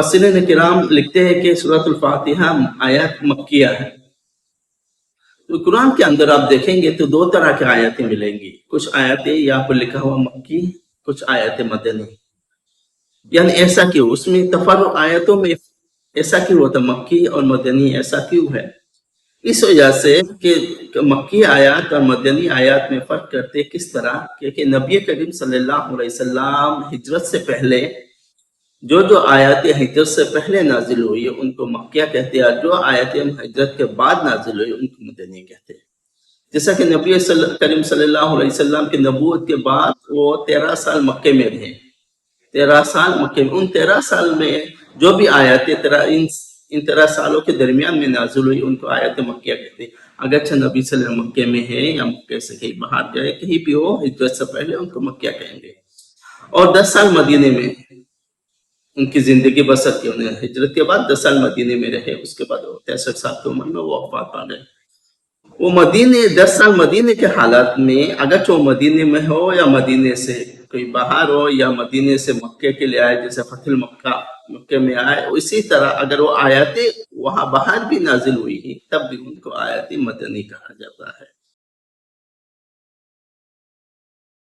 मुफस्सिरीन किराम लिखते हैं कि सूरत अल-फातिहा आयत मक्किया है। तो कुरान के अंदर आप देखेंगे तो दो तरह की आयतें मिलेंगी, कुछ आयतें यहाँ पर लिखा हुआ मक्की, कुछ आयतें मदनी। यानी ऐसा क्यों, उसमें तफर्रुक आयतों में ऐसा क्यों होता, मक्की और मदनी ऐसा क्यों है? इस वजह से कि मक्की आयत और मदनी आयत में फर्क करते किस तरह कि नबी करीम सल्लल्लाहु अलैहि वसल्लम हिजरत से पहले जो आयतें हिजरत से पहले नाजिल हुई उनको मक्किया कहते हैं, जो आयतें हिजरत के बाद नाजिल हुई उनको मदनी कहते हैं। जैसा कि नबी करीम सल्लल्लाहु अलैहि वसल्लम की नबूवत के बाद वो 13 साल मक्के में रहे, 13 साल मक्के में, उन 13 साल में जो भी आयतें इन 13 सालों के दरमियान में नाजिल हुई उनको आयत मक्किया कहते हैं। अगरचे नबी सल्लल्लाहु अलैहि वसल्लम मक्के में है या मक्के से कहीं बाहर गए, कहीं भी हो, हिजरत से पहले उनको मक्किया कहेंगे। और 10 साल मदीने में उनकी जिंदगी बसर की, उन्हें हिजरत के बाद 10 साल मदीने में रहे, उसके बाद 63 साल की उम्र में वो वफात पा गए। वो मदीने 10 साल मदीने के हालात में, अगर वो मदीने में हो या मदीने से कोई बाहर हो या मदीने से मक्के के लिए आए, जैसे फतह मक्का मक्के में आए, इसी तरह अगर वो आयतें वहां बाहर भी नाजिल हुई तब भी उनको आयतें मदनी कहा जाता है।